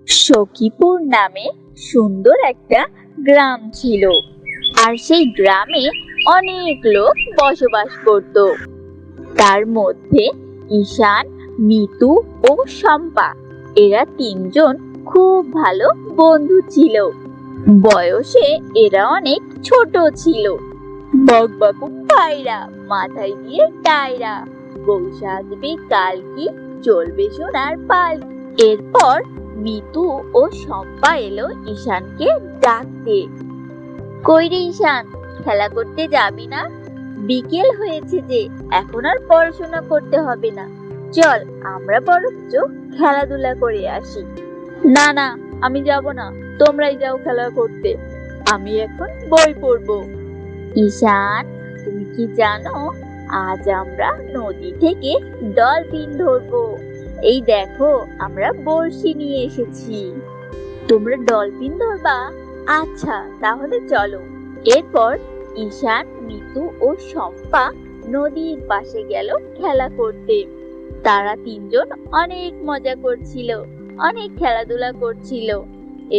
সখীপুর নামে সুন্দর একটা গ্রাম ছিল। আর সেই গ্রামে অনেক লোক বসবাস করত। তার মধ্যে ঈশান, মিতু ও শম্পা, এরা তিনজন খুব ভালো বন্ধু ছিল। বয়সে এরা অনেক ছোট ছিল। বকবকু পায়রা, মাথায় দিয়ে টায়রা, বউ সাজবে কালকি, চলবে সোনার পাল। এরপর মিতু ও শম্পা এলো ঈশানকে ডাকতে। কই রে ঈশান, খেলা করতে যাবি না? বিকেল হয়েছে যে, এখন আর পড়াশোনা করতে হবে না। চল আমরা বরঞ্চ খেলাধুলা করে আসি। না না, আমি যাব না, তোমরাই যাও খেলা করতে, আমি এখন বই পড়বো। ঈশান, তুমি কি জানো আজ আমরা নদী থেকে ডলফিন ধরবো? এই দেখো, আমরা বড়শি নিয়ে এসেছি। তোমরা ডলফিন ধরবা? আচ্ছা তাহলে চলো। এরপর ঈশান, মিতু ও শম্পা নদীর পাশে গেল খেলা করতে। তারা তিনজন অনেক মজা করছিল, অনেক খেলাধুলা করছিল।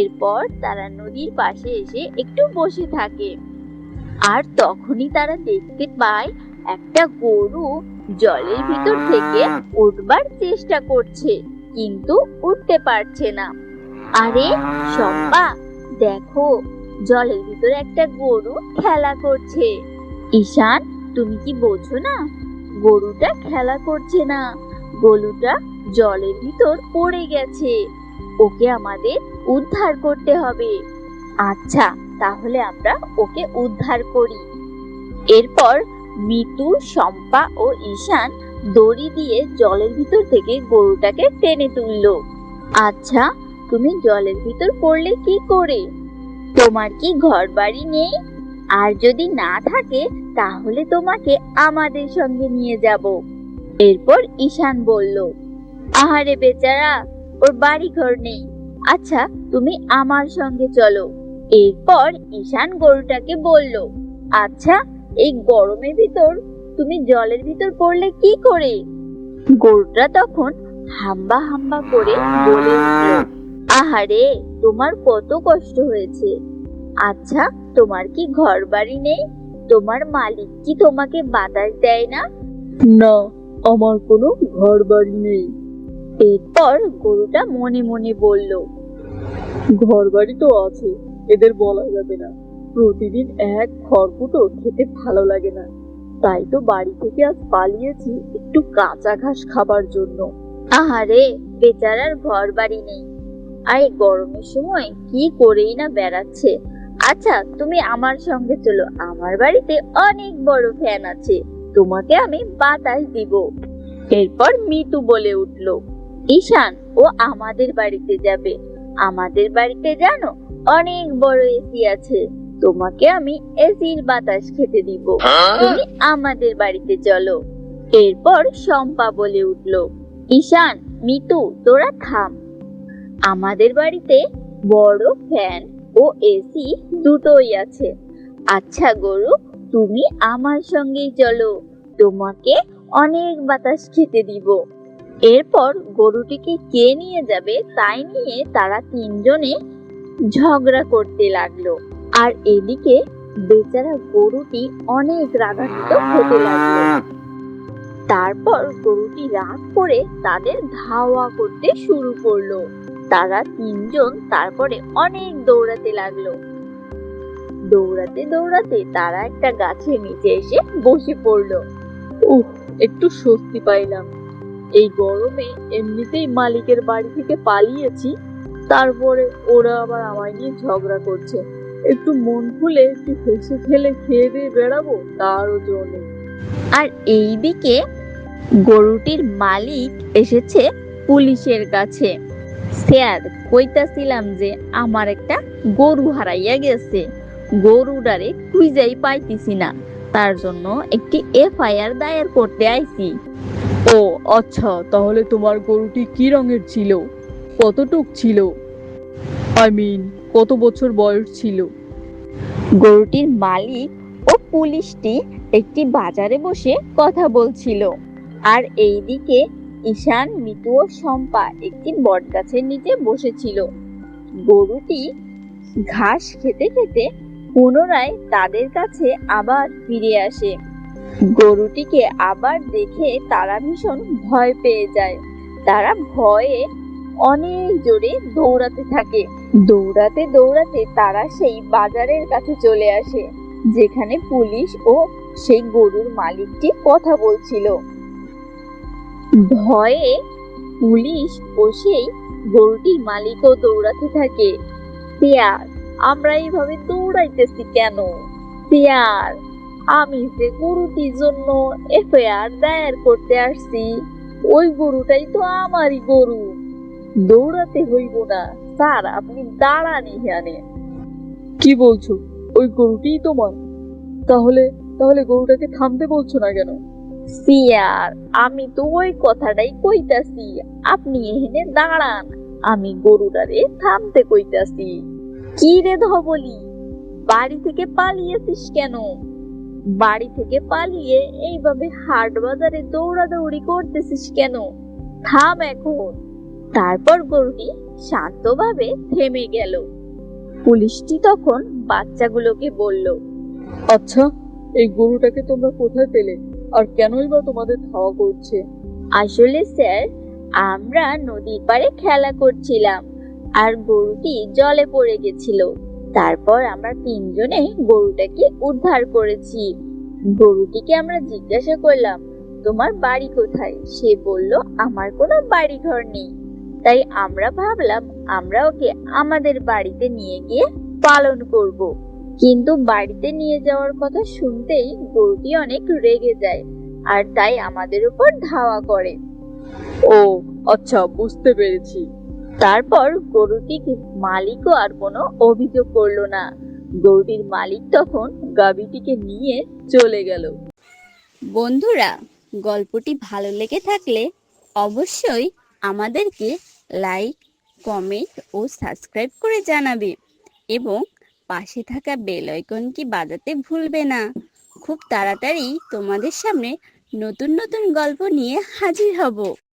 এরপর তারা নদীর পাশে এসে একটু বসে থাকে। আর তখনই তারা দেখতে পায় একটা গরু জলের ভিতর থেকে উঠবার চেষ্টা করছে, কিন্তু উঠতে পারছে না। আরে শম্পা, দেখো, জলের ভিতরে একটা গরু খেলা করছে। ঈশান, তুমি কি বোঝো না? গরুটা খেলা করছে না, গরুটা জলের ভিতর পড়ে গেছে। ওকে আমাদের উদ্ধার করতে হবে। আচ্ছা তাহলে আমরা ওকে উদ্ধার করি। এরপর মিতু, শম্পা ও ঈশান দড়ি দিয়ে জলের ভিতর থেকে গরুটাকে টেনে তুললো। আচ্ছা, তুমি জলের ভিতর পড়লে কি করে? তোমার কি ঘর বাড়ি নেই? আর যদি না থাকে তাহলে তোমাকে আমাদের সঙ্গে নিয়ে যাব। এরপর ঈশান বলল, আহারে বেচারা, ওর বাড়ি ঘর নেই। আচ্ছা তুমি আমার সঙ্গে চলো। এরপর ঈশান গরুটাকে বলল, আচ্ছা এই গরমের ভিতর তুমি জলের ভিতর পড়লে কি করে? গরুটা তখন হাম্বা হাম্বা করে বলে উঠল, আহারে, তোমার কত কষ্ট হয়েছে। আচ্ছা তোমার কি ঘর বাড়ি নেই? তোমার মালিক কি তোমাকে বাতাস দেয় না? না, আমার কোনো ঘর বাড়ি নেই। এরপর গরুটা মনে মনে বলল, ঘর বাড়ি তো আছে, এদের বলা যাবে না। প্রতিদিন এক খড়কুটো খেতে ভালো লাগে না, তাই তো বাড়ি থেকে আজ পালিয়েছি একটু কাঁচা ঘাস খাবার জন্য। আহারে, বেচারার ঘর বাড়ি নেই, আর এই গরমের সময় কি করেই না বেড়াচ্ছে। আচ্ছা তুমি আমার সঙ্গে চলো, আমার বাড়িতে অনেক বড় ফ্যান আছে, তোমাকে আমি বাতাস দিব। এরপর মিতু বলে উঠল, ঈশান, ও আমাদের বাড়িতে যাবে। আমাদের বাড়িতে জানো অনেক বড় এসি আছে, তোমাকে আমি এসির বাতাস খেতে দিব। তুমি আমাদের বাড়িতে চলো। এরপর শম্পা বলে উঠল, ঈশান, মিতু, তোরা থাম। আমাদের বাড়িতে বড় ফ্যান ও এসি দুটোই আছে। আচ্ছা গরু, তুমি আমার সঙ্গেই চলো, তোমাকে অনেক বাতাস খেতে দিব। এরপর গরুটিকে কে নিয়ে যাবে তাই নিয়ে তারা তিনজনে ঝগড়া করতে লাগলো। আর এদিকে বেচারা গরুটি অনেক রাগান্বিত হতে লাগলো। তারপর গরুটি রাগ করে তাদের ধাওয়া করতে শুরু করলো। তারা তিনজন তারপরে অনেক দৌড়াতে লাগলো। দৌড়াতে দৌড়াতে তারা একটা গাছের নিচে এসে বসে পড়লো। উহ, একটু স্বস্তি পাইলাম। এই গরমে এমনিতেই মালিকের বাড়ি থেকে পালিয়েছি, তারপরে ওরা আবার আমায় নিয়ে ঝগড়া করছে। একটু মন খুলে একটু হেসে খেলে খেয়ে দিয়ে বেড়াবো, তারও জো নেই। আর এইদিকে গরুটির মালিক এসেছে পুলিশের কাছে। স্যার, কইতাছিলাম যে আমার একটা গরু হারাইয়া গেছে, গরুটারে খুঁজাই পাইতেছি না, তার জন্য একটি এফআইআর দায়ের করতে আইছি। ও আচ্ছা, তাহলে তোমার গরুটি কি রঙের ছিল? কতটুক ছিল? কত বছর বয়স ছিল? গরুটির মালিক ও পুলিশটি একটি বাজারে বসে কথা বলছিল। আর এইদিকে ঈশান, মিতু ও শম্পা একটি বটগাছের নিচে বসেছিল। গরুটি ঘাস খেতে খেতে পুনরায় তাদের কাছে আবার ফিরে আসে। গরুটিকে আবার দেখে তারা ভীষণ ভয় পেয়ে যায়। তারা ভয়ে অনেক জোরে দৌড়াতে থাকে। দৌড়াতে দৌড়াতে তারা সেই বাজারের কাছে চলে আসে, যেখানে পুলিশ ও সেই গরুর মালিকটি কথা বলছিল। ভয়ে পুলিশ ও সেই গরুটির মালিকও দৌড়াতে থাকে। স্যার, আমরা এইভাবে দৌড়াইতেছি কেন? স্যার, আমি যে গরুটির জন্য এফআইআর দায়ের করতে আসছি, ওই গরুটাই তো আমারই গরু। দৌড়াতে হইব না স্যার, আপনি দাঁড়ান এখানে। কি বলছো? ওই গরুটিই তোমার? তাহলে তাহলে গরুটাকে থামতে বলছো না কেন? স্যার, আমি তো ওই কথাটাই কইতাছি, আপনি এখানে দাঁড়ান, আমি গরুটারে থামতে কইতাছি। কি রে ধবলি, বাড়ি থেকে পালিয়েছিস কেন? বাড়ি থেকে পালিয়ে এইভাবে হাট বাজারে দৌড়াদৌড়ি করতেছিস কেন? থাম এখন। তারপর গরুটি শান্তভাবে থেমে গেল। পুলিশটি তখন বাচ্চাগুলোকে বলল, আচ্ছা, এই গরুটাকে তোমরা কোথায় পেলে, আর কেনই বা তোমাদের ধাওয়া করছে? আসলে স্যার, আমরা নদীর পাড়ে খেলা করছিলাম, আর গরুটি জলে পড়ে গেছিল। তারপর আমরা তিনজনে গরুটাকে উদ্ধার করেছি। গরুটিকে আমরা জিজ্ঞাসা করলাম, তোমার বাড়ি কোথায়? সে বলল, আমার কোনো বাড়ি ঘর নেই। তাই আমরা ভাবলাম আমরা ওকে আমাদের বাড়িতে নিয়ে গিয়ে পালন করব। কিন্তু বাড়িতে নিয়ে যাওয়ার কথা শুনতেই গরুটি অনেক রেগে যায়, আর তাই আমাদের উপর ধাওয়া করে। ও আচ্ছা, বুঝতে পেরেছি। তারপর গরুটির মালিকও আর কোনো অভিযোগ করলো না। গরুটির মালিক তখন গাভীটিকে নিয়ে চলে গেল। বন্ধুরা, গল্পটি ভালো লেগে থাকলে অবশ্যই আমাদেরকে লাইক, কমেন্ট ও সাবস্ক্রাইব করে জানাবে, এবং পাশে থাকা বেল আইকনটি বাজাতে ভুলবে না। খুব তাড়াতাড়ি তোমাদের সামনে নতুন নতুন গল্প নিয়ে হাজির হব।